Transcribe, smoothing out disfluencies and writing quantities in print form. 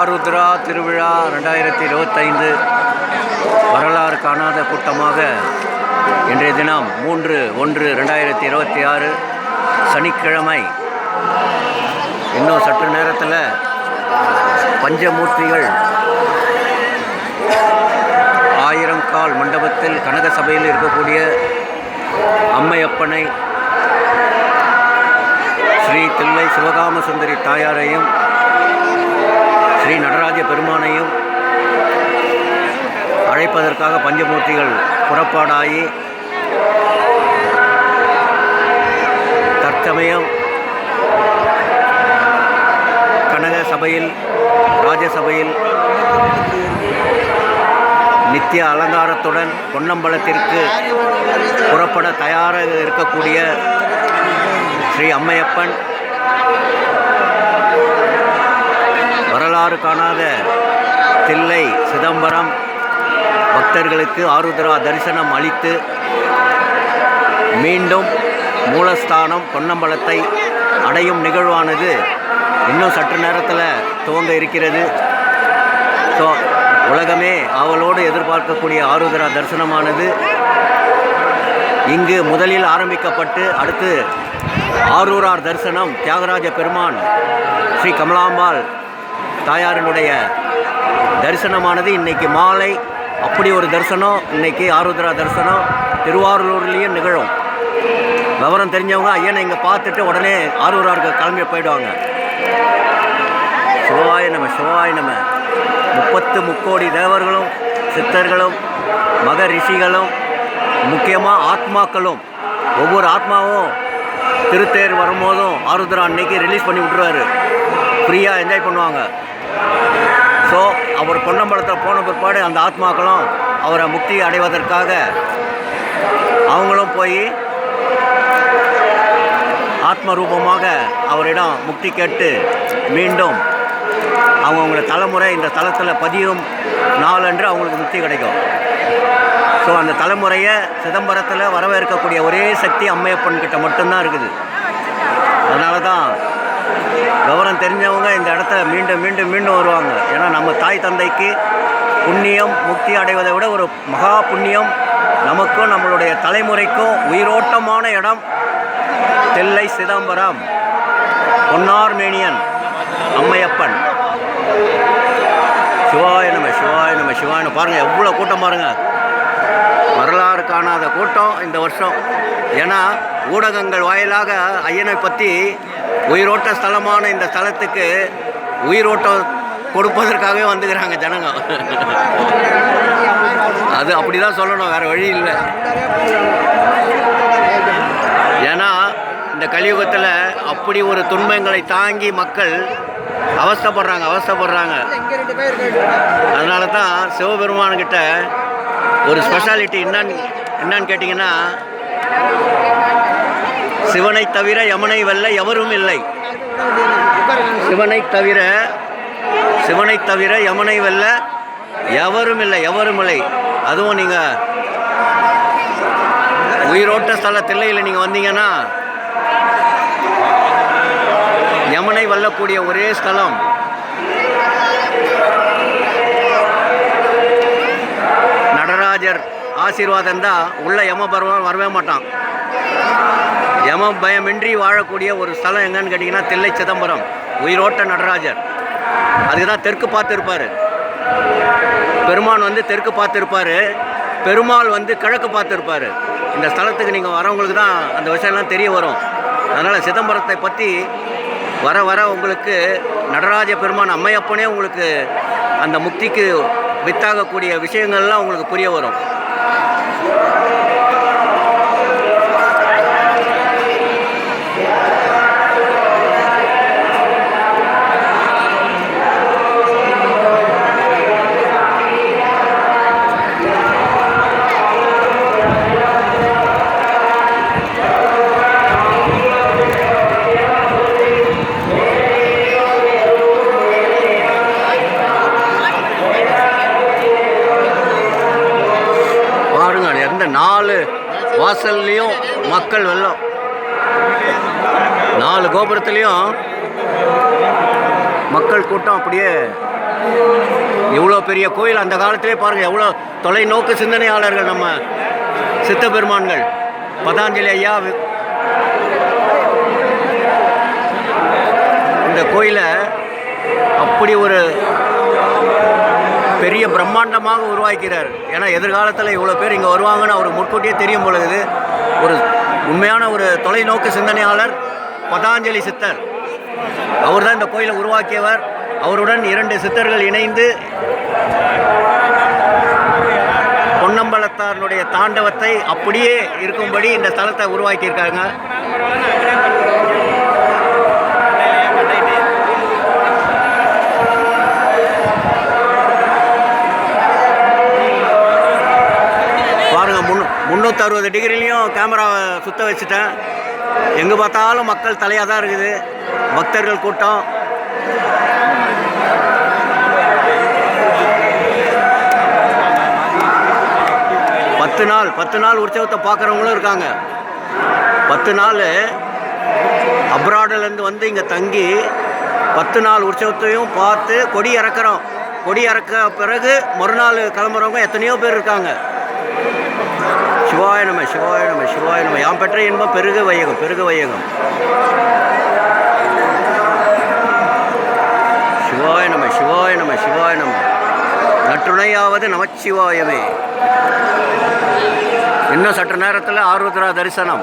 ஆருத்ரா திருவிழா 2025 வரலாறு காணாத கூட்டமாக இன்றைய தினம் 3/1/2026 சனிக்கிழமை இன்னும் சற்று நேரத்தில் பஞ்சமூர்த்திகள் 1000 கால் மண்டபத்தில் கனக சபையில் இருக்கக்கூடிய அம்மையப்பனை ஸ்ரீ தில்லை சிவகாம சுந்தரி தாயாரையும் ஸ்ரீ நடராஜ பெருமானையும் அழைப்பதற்காக பஞ்சமூர்த்திகள் புறப்பாடாகி தற்சமயம் கனக சபையில் ராஜசபையில் நித்திய அலங்காரத்துடன் பொன்னம்பலத்திற்கு புறப்பட தயாராக இருக்கக்கூடிய ஸ்ரீ அம்மையப்பன் வரலாறு காணாத தில்லை சிதம்பரம் பக்தர்களுக்கு ஆருத்ரா தரிசனம் அளித்து மீண்டும் மூலஸ்தானம் பொன்னம்பலத்தை அடையும் நிகழ்வானது இன்னும் சற்று நேரத்தில் துவங்க இருக்கிறது. ஸோ உலகமே அவளோடு எதிர்பார்க்கக்கூடிய ஆருத்ரா தரிசனமானது இங்கு முதலில் ஆரம்பிக்கப்பட்டு அடுத்து ஆரூரார் தரிசனம் தியாகராஜ பெருமான் ஸ்ரீ கமலாம்பாள் தாயாரினுடைய தரிசனமானது இன்றைக்கி மாலை அப்படி ஒரு தரிசனம் இன்றைக்கி ஆருத்ரா தரிசனம் திருவாரூர்லேயும் நிகழும். விவரம் தெரிஞ்சவங்க ஐயனை இங்கே பார்த்துட்டு உடனே ஆரூராருக்கு கிளம்பி போயிடுவாங்க. சிவாய நம சிவாய நம. 33 தேவர்களும் சித்தர்களும் மக ரிஷிகளும் முக்கியமாக ஆத்மாக்களும் ஒவ்வொரு ஆத்மாவும் திருத்தேர் வரும்போதும் ஆருத்ரா அன்னைக்கு ரிலீஸ் பண்ணி விட்டுருவார். ஃப்ரீயாக என்ஜாய் பண்ணுவாங்க. ஸோ அவர் பொன்னம்பலத்தில் போன பிற்பாடு அந்த ஆத்மாக்களும் அவரை முக்தி அடைவதற்காக அவங்களும் போய் ஆத்ம ரூபமாக அவரிடம் முக்தி கேட்டு மீண்டும் அவங்கள தலைமுறை இந்த தலத்தில் பதியும் நாளன்று அவங்களுக்கு முக்தி கிடைக்கும். ஸோ அந்த தலைமுறையை சிதம்பரத்தில் வரவேற்கக்கூடிய ஒரே சக்தி அம்மையப்பன் கிட்ட மட்டும்தான் இருக்குது. அதனால தான் விவரம் தெரிஞ்சவங்க இந்த இடத்துல மீண்டும் மீண்டும் மீண்டும் வருவாங்க. ஏன்னா நம்ம தாய் தந்தைக்கு புண்ணியம் முக்தி அடைவதை விட ஒரு மகா புண்ணியம் நமக்கும் நம்மளுடைய தலைமுறைக்கும் உயிரோட்டமான இடம் தில்லை சிதம்பரம் பொன்னார்மேனியன் அம்மையப்பன். சிவாய நம சிவாய நம சிவாயன. பாருங்கள் எவ்வளோ கூட்டம் பாருங்கள். வரலாறு காணாத கூட்டம் இந்த வருஷம். ஏன்னா ஊடகங்கள் வாயிலாக ஐயனை பற்றி உயிரோட்ட ஸ்தலமான இந்த ஸ்தலத்துக்கு உயிரோட்டம் கொடுப்பதற்காகவே வந்துக்கிறாங்க ஜனங்க. அது அப்படி தான் சொல்லணும், வேறு வழி இல்லை. ஏன்னா இந்த கலியுகத்தில் அப்படி ஒரு துன்பங்களை தாங்கி மக்கள் அவஸ்தைப்படுறாங்க. அதனால தான் சிவபெருமான்கிட்ட ஒரு ஸ்பெஷாலிட்டி என்னன்னு கேட்டிங்கன்னா, சிவனை தவிர யமனை வெல்ல எவரும் இல்லை. சிவனை தவிர யமனை வெல்ல எவரும் இல்லை. அதுவும் நீங்கள் உயிரோட்ட ஸ்தல தில்லையில் நீங்கள் வந்தீங்கன்னா யமனை வெல்லக்கூடிய ஒரே ஸ்தலம் நடராஜர் ஆசீர்வாதம் தான். உள்ள யம பருவம் வரவே மாட்டான். யம பயமின்றி வாழக்கூடிய ஒரு ஸ்தலம் எங்கன்னு கேட்டிங்கன்னா தில்லை சிதம்பரம் உயிரோட்ட நடராஜர். அதுக்கு தான் தெற்கு பார்த்துருப்பார். பெருமான் வந்து தெற்கு பார்த்துருப்பார், பெருமாள் வந்து கிழக்கு பார்த்துருப்பார். இந்த ஸ்தலத்துக்கு நீங்கள் வரவங்களுக்கு தான் அந்த விஷயம்லாம் தெரிய வரும். அதனால் சிதம்பரத்தை பற்றி வர வர உங்களுக்கு நடராஜ பெருமான் அம்மையப்பனே உங்களுக்கு அந்த முக்திக்கு வித்தாகக்கூடிய விஷயங்கள்லாம் உங்களுக்கு புரிய வரும். வாசல்லையும் மக்கள் வெள்ளம். 4 கோபுரத்துலேயும் மக்கள் கூட்டம் அப்படியே எவ்வளோ பெரிய கோயில் அந்த காலத்திலே பாருங்கள், எவ்வளோ தொலைநோக்கு சிந்தனையாளர்கள் நம்ம சித்த பெருமான்கள். பதாஞ்சலி ஐயா இந்த கோயிலை அப்படி ஒரு பெரிய பிரம்மாண்டமாக உருவாக்கிறார். ஏன்னா எதிர்காலத்தில் இவ்வளோ பேர் இங்கே வருவாங்கன்னு அவருக்கு முன்கூட்டியே தெரியும் பொழுது ஒரு உண்மையான ஒரு தொலைநோக்கு சிந்தனையாளர் பதாஞ்சலி சித்தர். அவர் தான் இந்த கோயிலை உருவாக்கியவர். அவருடன் 2 சித்தர்கள் இணைந்து பொன்னம்பலத்தாருடைய தாண்டவத்தை அப்படியே இருக்கும்படி இந்த தலத்தை உருவாக்கியிருக்காங்க. பாருங்கள், 360 டிகிரிலையும் கேமராவை சுற்ற வச்சுட்டேன். எங்கே பார்த்தாலும் மக்கள் தலையாக தான் இருக்குது, பக்தர்கள் கூட்டம். பத்து நாள் உற்சவத்தை பார்க்குறவங்களும் இருக்காங்க. 10 நாள் அப்ராடிலேருந்து வந்து இங்கே தங்கி 10 நாள் உற்சவத்தையும் பார்த்து கொடி இறக்குறோம். கொடி இறக்க பிறகு மறுநாள் கிளம்புறவங்க எத்தனையோ பேர் இருக்காங்க. சிவாய நம சிவாய நம சிவாய நம. யாம் பெற்ற இன்பம் பெருக வையகம் பெருக வையகம். சிவாய நம சிவாய நம சிவாய நம. நற்றுணையாவது நமச்சிவாயமே. இன்னும் சற்று நேரத்தில் ஆருத்ரா தரிசனம்.